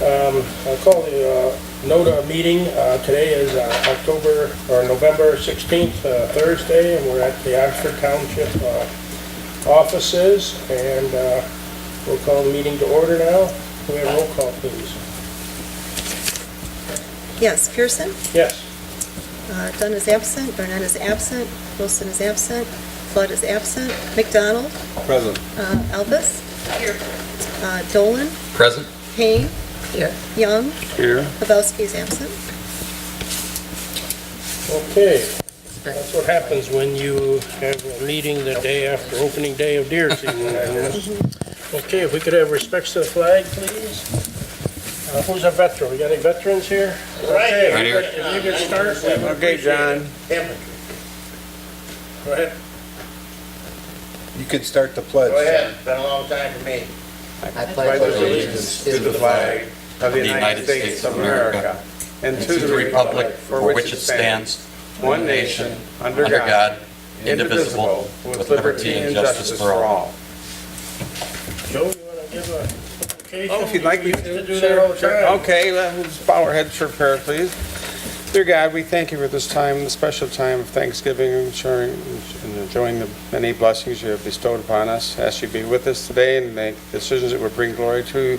I'll call the NODA meeting. Today is November 16th, Thursday, and we're at the Oxford Township offices, and we'll call the meeting to order now. Can we have a roll call, please? Yes, Pearson? Yes. Dunn is absent, Burnett is absent, Wilson is absent, Flood is absent, McDonald? Present. Elvis? Here. Dolan? Present. Payne? Here. Young? Here. Lebowski is absent. Okay. That's what happens when you have a meeting the day after opening day of deer season. Okay, if we could have respects to the flag, please. Who's a veteran? We got any veterans here? Okay, Right here. If you could start. Okay, John. Go ahead. You can start the pledge. Go ahead, it's been a long time for me. I pledge allegiance to the flag of the United States of America and to the republic for which it stands, one nation, under God, indivisible, with liberty and justice for all. Joe, you want to give a application? Oh, if you'd like me You to. used do that all the time. Okay, let's bow our heads for prayer, please. Dear God, we thank you for this time, the special time of Thanksgiving, and enjoying the many blessings you have bestowed upon us. Ask you to be with us today and make decisions that will bring glory to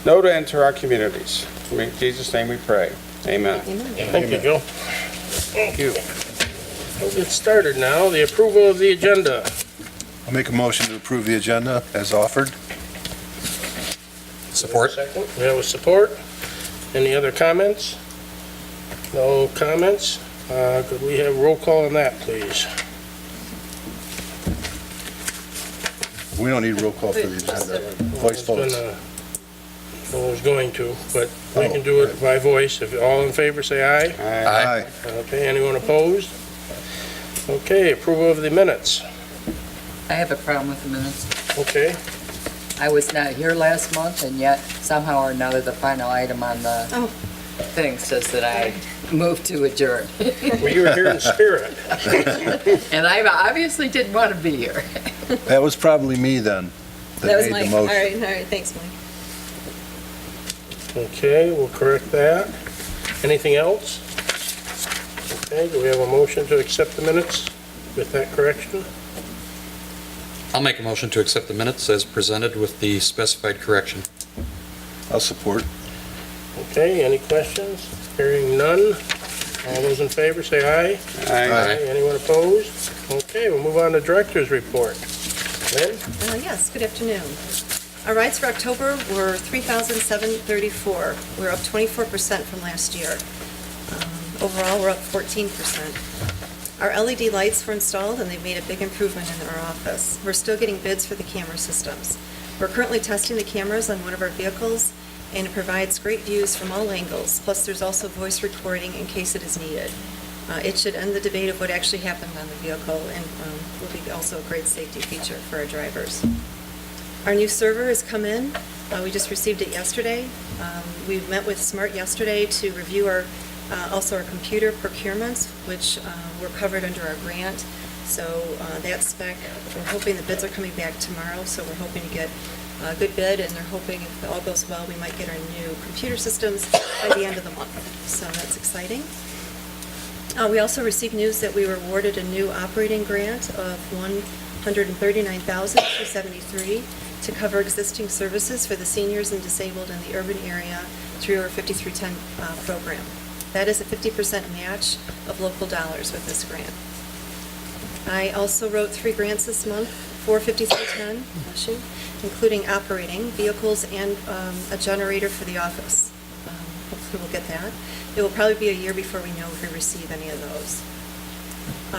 NODA and to our communities. In Jesus' name we pray. Amen. Thank you, Joe. Thank you. We'll get started now. The approval of the agenda. I'll make a motion to approve the agenda as offered. Support. Second. We have a support. Any other comments? No comments. Could we have roll call on that, please? We don't need roll call for the agenda. Voice votes. I was going to, but we can do it by voice. If all in favor, say aye. Aye. Okay, anyone opposed? Okay, approval of the minutes. I have a problem with the minutes. Okay, I was not here last month, and yet somehow or another, the final item on the thing says that I moved to adjourn. well, you were here in spirit. And I obviously didn't want to be here. That was probably me then That was that Mike. made the All motion. right, thanks, Mike. Okay, we'll correct that. Anything else? Okay, do we have a motion to accept the minutes with that correction? I'll make a motion to accept the minutes as presented with the specified correction. I'll support. Okay, any questions? Hearing none. All those in favor, say aye. Aye. Anyone opposed? Okay, we'll move on to director's report. Lynn? Yes, good afternoon. Our rides for October were 3,734. We're up 24% from last year. Overall, we're up 14%. Our LED lights were installed, and they've made a big improvement in our office. We're still getting bids for the camera systems. We're currently testing the cameras on one of our vehicles, and it provides great views from all angles. Plus, there's also voice recording in case it is needed. It should end the debate of what actually happened on the vehicle, and will be also a great safety feature for our drivers. Our new server has come in. We just received it yesterday. We met with Smart yesterday to review our computer procurements, which were covered under our grant. So that spec, we're hoping the bids are coming back tomorrow, so we're hoping to get a good bid, and they're hoping if all goes well, we might get our new computer systems by the end of the month. So that's exciting. We also received news that we were awarded a new operating grant of $139,273 to cover existing services for the seniors and disabled in the urban area through our 5310 program. That is a 50% match of local dollars with this grant. I also wrote 3 grants this month for 5310, bless you, including operating vehicles and a generator for the office. Hopefully we'll get that. It will probably be a year before we know if we receive any of those.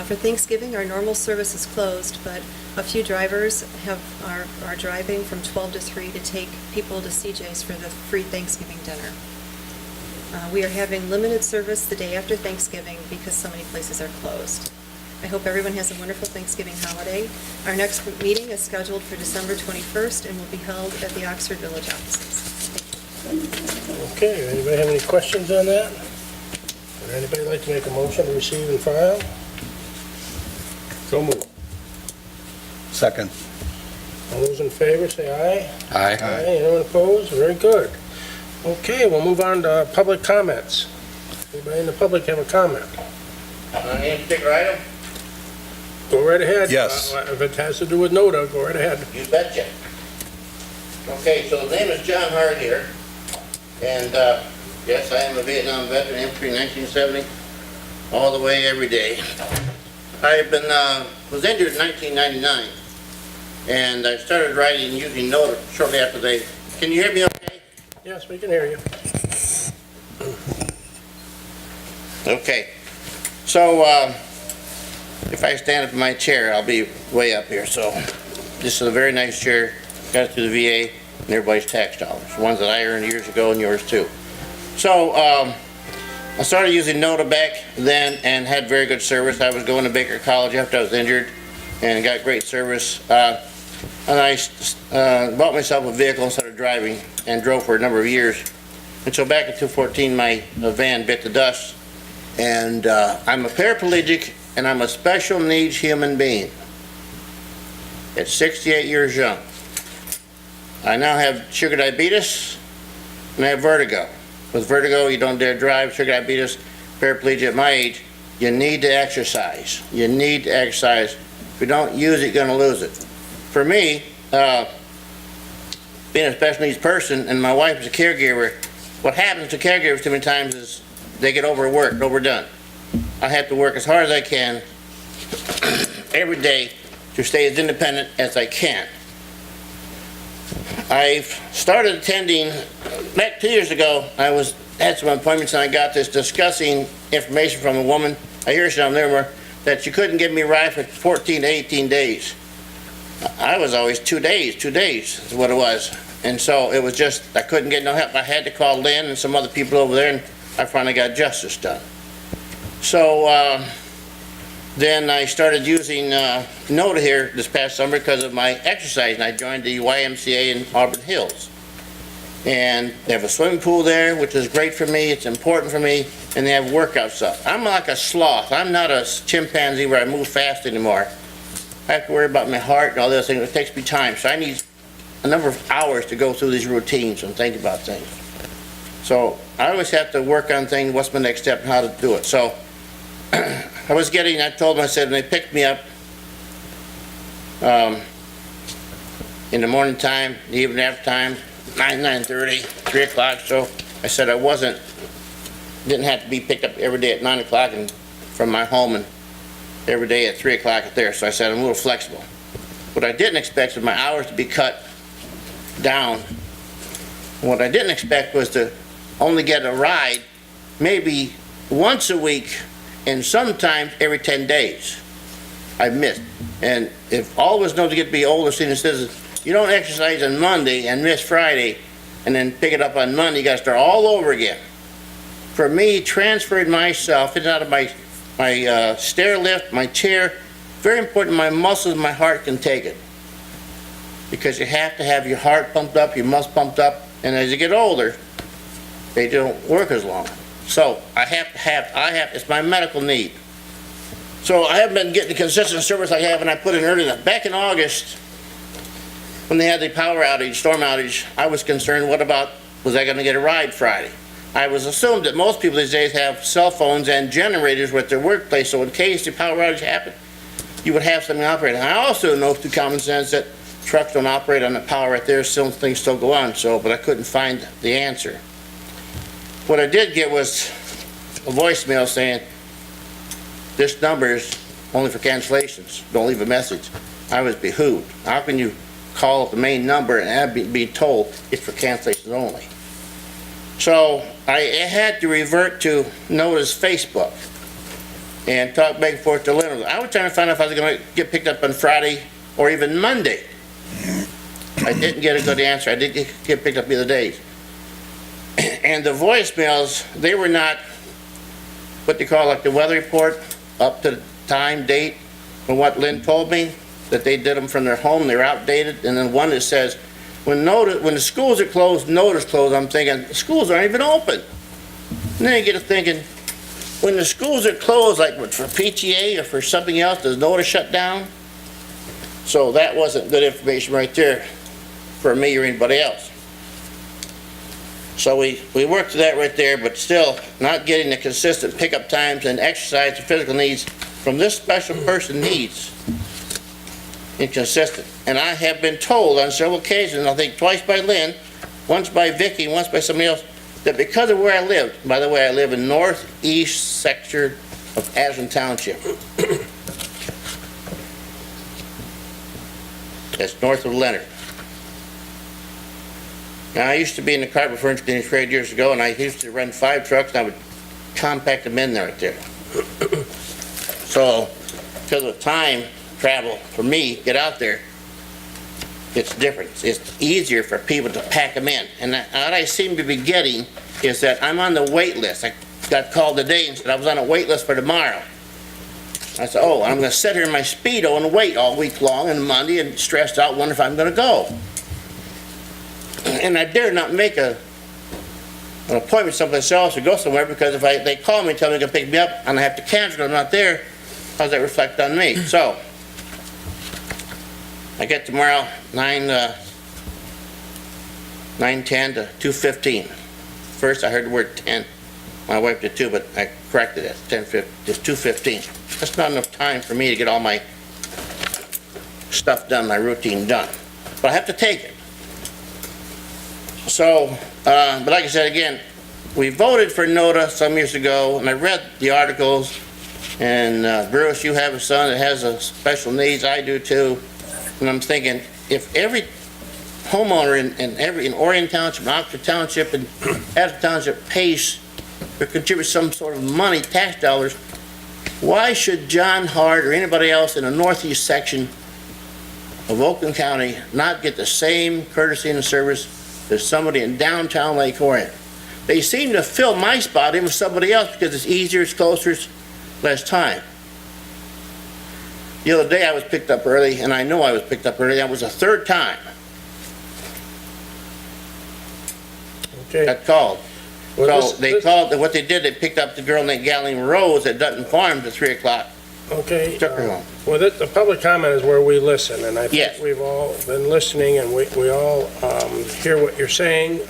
For Thanksgiving, our normal service is closed, but a few drivers are driving from 12 to 3 to take people to CJ's for the free Thanksgiving dinner. We are having limited service the day after Thanksgiving because so many places are closed. I hope everyone has a wonderful Thanksgiving holiday. Our next meeting is scheduled for December 21st and will be held at the Oxford Village offices. Okay, anybody have any questions on that? Would anybody like to make a motion to receive and file? So moved. Second. All those in favor, say aye. Aye. Anyone opposed? Very good. Okay, we'll move on to public comments. Anybody in the public have a comment? On any particular item? Go right ahead. Yes. If it has to do with NODA, go right ahead. You betcha. Okay, so the name is John Hart here, and, yes, I am a Vietnam veteran, infantry 1970, all the way, every day. I've been, was injured in 1999, and I started riding using NODA shortly after they, can you hear me okay? Yes, we can hear you. Okay, so, if I stand up in my chair, I'll be way up here, so this is a very nice chair, got it through the VA and everybody's tax dollars, ones that I earned years ago and yours too. So, I started using NODA back then and had very good service. I was going to Baker College after I was injured and got great service. And I bought myself a vehicle and started driving and drove for a number of years. And so back in 2014, my van bit the dust. And I'm a paraplegic and I'm a special needs human being at 68 years young. I now have sugar diabetes and I have vertigo. With vertigo, you don't dare drive. Sugar diabetes, paraplegia at my age, you need to exercise. You need to exercise. If you don't use it, you're going to lose it. For me, being a special needs person and my wife is a caregiver, what happens to caregivers too many times is they get overworked, overdone. I have to work as hard as I can every day to stay as independent as I can. I've started attending, back 2 years ago, had some appointments and I got this discussing information from a woman, I hear some there, that she couldn't give me a ride for 14 to 18 days. I was always 2 days is what it was. And so it was just, I couldn't get no help. I had to call Lynn and some other people over there and I finally got justice done. So then I started using NODA here this past summer because of my exercise, and I joined the YMCA in Auburn Hills. And they have a swimming pool there, which is great for me, it's important for me, and they have workout stuff. I'm like a sloth. I'm not a chimpanzee where I move fast anymore. I have to worry about my heart and all those things. It takes me time, so I need a number of hours to go through these routines and think about things. So I always have to work on things, what's my next step and how to do it. So I told them, I said, when they picked me up in the morning time, the evening after time, 9:30, 3 o'clock, so I said I didn't have to be picked up every day at 9 o'clock and from my home and every day at 3 o'clock there, so I said I'm a little flexible. What I didn't expect was my hours to be cut down. What I didn't expect was to only get a ride maybe once a week and sometimes every 10 days. I've missed. And if all of us know to get to be older senior citizens, you don't exercise on Monday and miss Friday and then pick it up on Monday, you gotta start all over again. For me, transferring myself in and out of my stair lift, my chair, very important, my muscles, my heart can take it. Because you have to have your heart pumped up, your muscles pumped up, and as you get older, they don't work as long. So it's my medical need. So I haven't been getting the consistent service I have, and I put in early enough. Back in August, when they had the power outage, storm outage, I was concerned, was I gonna get a ride Friday? I was assumed that most people these days have cell phones and generators with their workplace, so in case the power outage happened, you would have something operating. I also know through common sense that trucks don't operate on the power right there, things still go on, but I couldn't find the answer. What I did get was a voicemail saying, this number is only for cancellations, don't leave a message. I was behooved. How can you call the main number and be told it's for cancellations only? So I had to revert to NODA's Facebook and talk back and forth to Lynn. I was trying to find out if I was going to get picked up on Friday or even Monday. I didn't get a good answer. I did get picked up the other days. And the voicemails, they were not what they call like the weather report, up to the time, date, from what Lynn told me, that they did them from their home, they're outdated. And then one that says, when the schools are closed, NODA's closed, I'm thinking, the schools aren't even open. And then you get to thinking, when the schools are closed, like for PTA or for something else, does NODA shut down? So that wasn't good information right there for me or anybody else. So we worked that right there, but still not getting the consistent pickup times and exercise and physical needs from this special person needs. Inconsistent. And I have been told on several occasions, I think twice by Lynn, once by Vicky, once by somebody else, that because of where I live, by the way, I live in northeast sector of Ashland Township. That's north of Leonard. Now, I used to be in the carpet furniture trade years ago, and I used to run 5 trucks, and I would compact them in there right there. So, because of time travel for me, get out there, it's different. It's easier for people to pack them in. And what I seem to be getting is that I'm on the wait list. I got called today and said I was on a wait list for tomorrow. I said, oh, I'm going to sit here in my Speedo and wait all week long and Monday and stressed out, wonder if I'm going to go. And I dare not make an appointment someplace else or go somewhere, because if they call me and tell me they're going to pick me up and I have to cancel because I'm not there, how does that reflect on me? So, I get tomorrow 9:10 to 2:15. First, I heard the word 10. My wife did too, but I corrected it. 10:15, just 2:15. That's not enough time for me to get all my stuff done, my routine done. But I have to take it. So, but like I said again, we voted for NODA some years ago, and I read the articles. And Bruce, you have a son that has a special needs. I do too. And I'm thinking, if every homeowner in Orion Township, Oxford Township, and Ashland Township pays or contributes some sort of money, tax dollars, why should John Hart or anybody else in the northeast section of Oakland County not get the same courtesy and service as somebody in downtown Lake Orion? They seem to fill my spot in with somebody else because it's easier, it's closer, it's less time. The other day I was picked up early, and I know I was picked up early. That was the 3rd time. Okay. Got called. Well, So they called, what they did, they picked up the girl named Galene Rose at Dutton Farms at 3 o'clock. Okay. Took her home. Well, the public comment is where we listen, and I Yes. think we've all been listening, and we all hear what you're saying.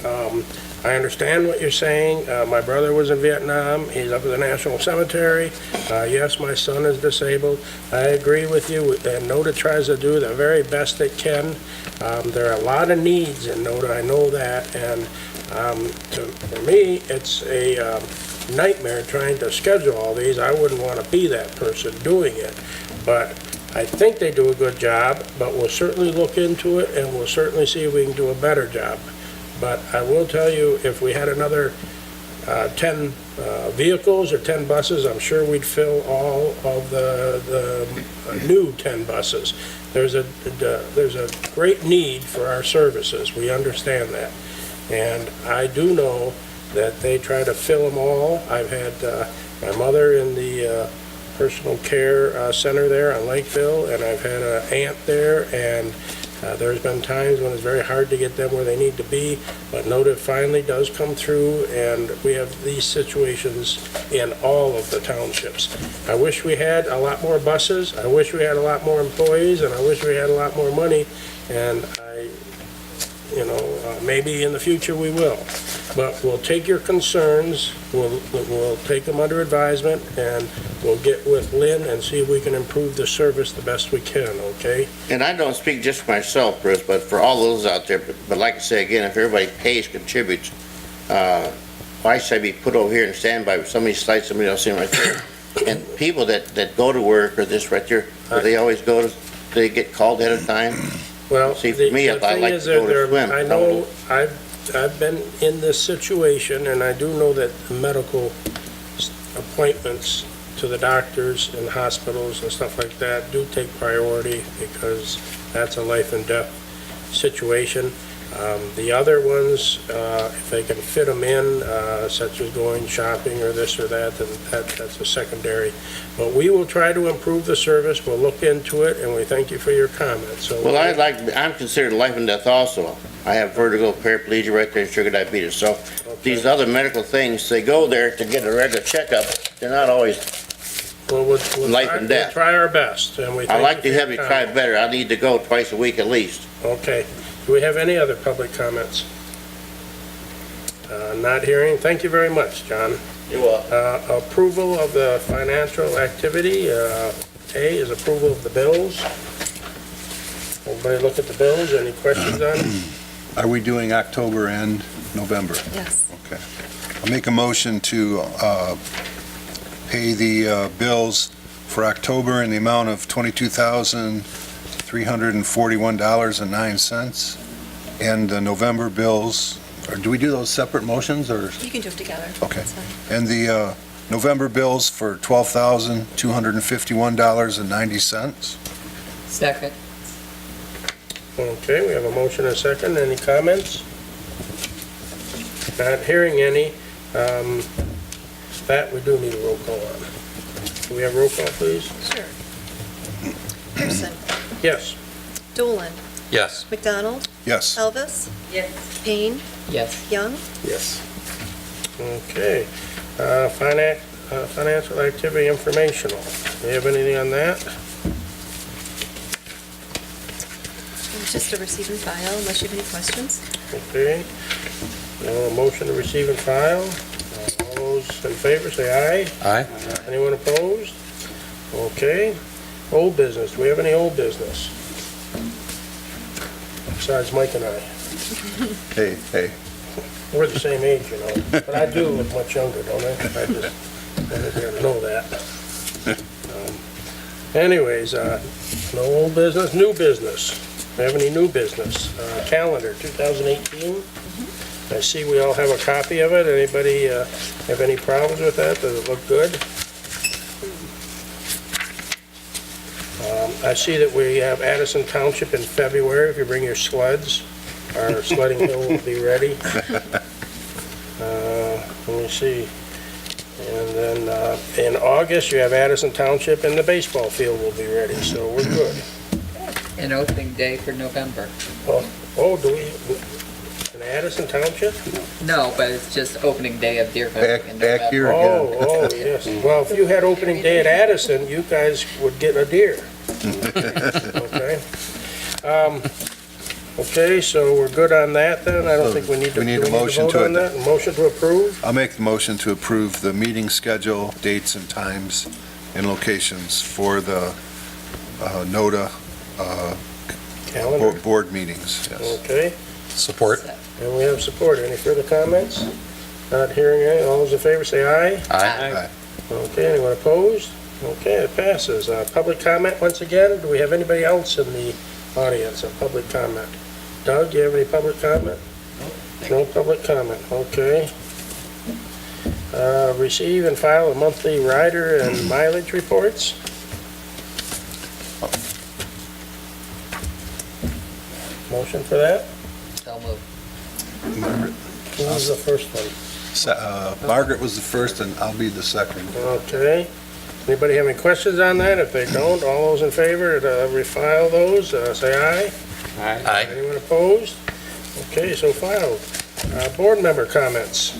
I understand what you're saying. My brother was in Vietnam. He's up at the National Cemetery. Yes, my son is disabled. I agree with you, and NODA tries to do the very best it can. There are a lot of needs in NODA, I know that, and for me, it's a nightmare trying to schedule all these. I wouldn't want to be that person doing it, but I think they do a good job, but we'll certainly look into it, and we'll certainly see if we can do a better job. But I will tell you, if we had another 10 vehicles or 10 buses, I'm sure we'd fill all of the new 10 buses. There's a great need for our services. We understand that. And I do know that they try to fill them all. I've had my mother in the personal care center there on Lakeville, and I've had an aunt there, and there's been times when it's very hard to get them where they need to be, but NODA finally does come through, and we have these situations in all of the townships. I wish we had a lot more buses, I wish we had a lot more employees, and I wish we had a lot more money, and maybe in the future we will. But we'll take your concerns, we'll take them under advisement, and we'll get with Lynn and see if we can improve the service the best we can, okay? And I don't speak just for myself, Bruce, but for all those out there. But like I say again, if everybody pays, contributes, why should I be put over here and stand by somebody slides somebody else in right there? And people that go to work or this right there, they always go to, they get called ahead of time. Well, See, for me, I'd like to go to swim. I know, I've been in this situation, and I do know that medical appointments to the doctors and hospitals and stuff like that do take priority, because that's a life and death situation. The other ones, if they can fit them in, such as going shopping or this or that, then that's a secondary. But we will try to improve the service, we'll look into it, and we thank you for your comments. So Well, I'm considered life and death also. I have vertigo, paraplegia right there, sugar diabetes. So these other medical things, they go there to get a regular checkup. They're not always we'll life and death. We'll try our best, and we I thank like you to for have you your try comments. better. I need to go twice a week at least. Okay. Do we have any other public comments? Not hearing. Thank you very much, John. You're welcome. Approval of the financial activity. A is approval of the bills. Everybody look at the bills. Any questions on them? Are we doing October and November? Yes. Okay. I'll make a motion to pay the bills for October in the amount of $22,341.09, and the November bills, or do we do those separate motions, or? You can do them together. Okay. That's fine. And the November bills for $12,251.90. Second. Okay, we have a motion and a second. Any comments? Not hearing any. That we do need a roll call on. Do we have roll call, please? Sure. Pearson. Yes. Dolan. Yes. McDonald. Yes. Elvis. Yes. Payne. Yes. Young. Yes. Okay. Financial activity informational. Do you have anything on that? Just to receive and file, unless you have any questions. Okay. Motion to receive and file. All those in favor, say aye. Aye. Anyone opposed? Okay. Old business. Do we have any old business? Besides Mike and I. Hey. We're the same age, you know, but I do look much younger, don't I? I just wanted you to know that. Anyways, no old business, new business. Do we have any new business? Calendar 2018. I see we all have a copy of it. Anybody have any problems with that? Does it look good? I see that we have Addison Township in February. If you bring your sleds, our sledding hill will be ready. Let me see. And then in August, you have Addison Township and the baseball field will be ready, so we're good. And opening day for November. Oh, do we, in Addison Township? No, but it's just opening day of Deer Country in November. Back here again. Oh, yes. Well, if you had opening day at Addison, you guys would get a deer. Okay. Okay, so we're good on that then? I don't think we need to. We need do a motion vote to on that? A motion to approve? I'll make the motion to approve the meeting schedule, dates and times and locations for the NODA Calendar? board meetings, yes. Okay, Support. and we have support. Any further comments? Not hearing any. All those in favor say aye. Aye. Okay, anyone opposed? Okay, it passes. Public comment once again. Do we have anybody else in the audience, a public comment? Doug, do you have any public comment? No public comment, okay. Receive and file a monthly rider and mileage reports. Motion for that? So moved. Margaret? Who was the first one? Margaret was the first, and I'll be the second. Okay. Anybody have any questions on that? If they don't, all those in favor to refile those, say aye. Aye. Anyone opposed? Okay, so filed. Board member comments.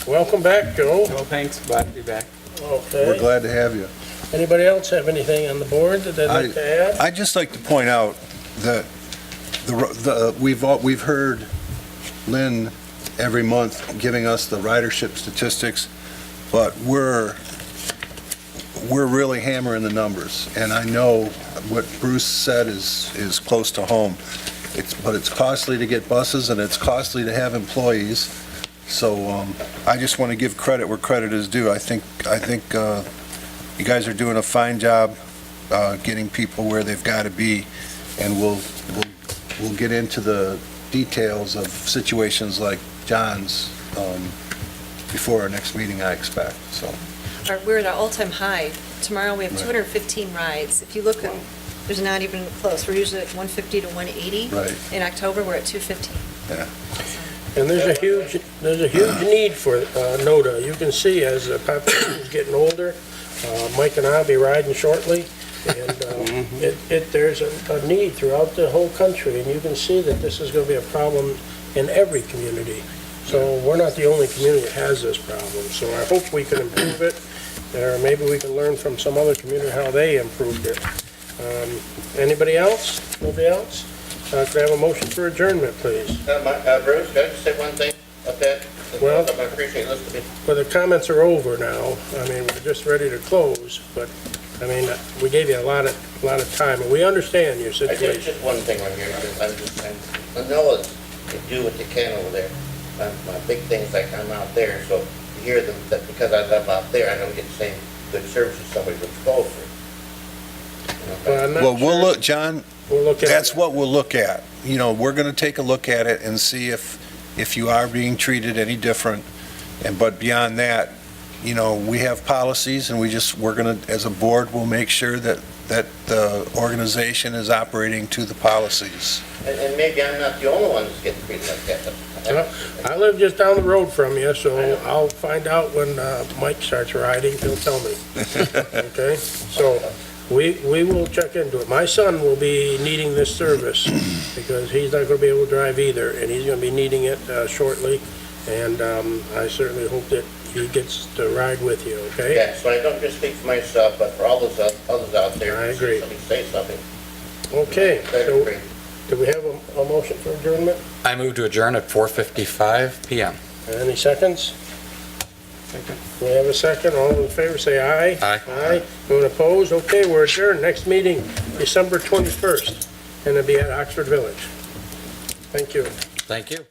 Welcome back, Joe. Well, thanks, glad to be back. We're Okay. glad to have you. Anybody else have anything on the board that they'd like to add? I'd just like to point out that we've heard Lynn every month giving us the ridership statistics, but we're really hammering the numbers. And I know what Bruce said is close to home. But it's costly to get buses and it's costly to have employees. So I just want to give credit where credit is due. I think you guys are doing a fine job getting people where they've got to be, and we'll get into the details of situations like John's before our next meeting, I expect. So We're at our all-time high. Tomorrow, we have 215 rides. If you look, there's not even close. We're usually at 150 to 180. Right. In October, we're at 215. Yeah. And there's a huge need for NODA. You can see as the population is getting older, Mike and I'll be riding shortly, and there's a need throughout the whole country, and you can see that this is going to be a problem in every community. So we're not the only community that has this problem. So I hope we can improve it, or maybe we can learn from some other community how they improved it. Anybody else? Nobody else? Could I have a motion for adjournment, please? Bruce, can I just say one thing? But that, Well- I appreciate it. Listen to me. Well, the comments are over now. I mean, we're just ready to close, but, I mean, we gave you a lot of time, and we understand your I just, situation. just one thing right here, I know it's, you do what you can over there. My big thing is like I'm out there, so to hear them, that because I live out there, I don't get the same good service as somebody that's closer. You know, Well, I'm not Well, we'll sure. look, John, We'll look at that's it. what we'll look at. You know, we're going to take a look at it and see if you are being treated any different. But beyond that, you know, we have policies and we're going to, as a board, we'll make sure that the organization is operating to the policies. And maybe I'm not the only one that's getting treated like that. I live just down the road from you, so I'll find out when Mike starts riding, he'll tell me. Okay? So we will check into it. My son will be needing this service because he's not going to be able to drive either, and he's going to be needing it shortly. And I certainly hope that he gets to ride with you, okay? Yeah, so I don't just speak for myself, but for all those others out there. I agree. Somebody say something. Okay, Better so agree. do we have a motion for adjournment? I move to adjourn at 4:55 PM. Any seconds? We have a second. All in favor, say aye. Aye. Aye. Anyone opposed? Okay, we're adjourned. Next meeting, December 21st, and it'll be at Oxford Village. Thank you. Thank you.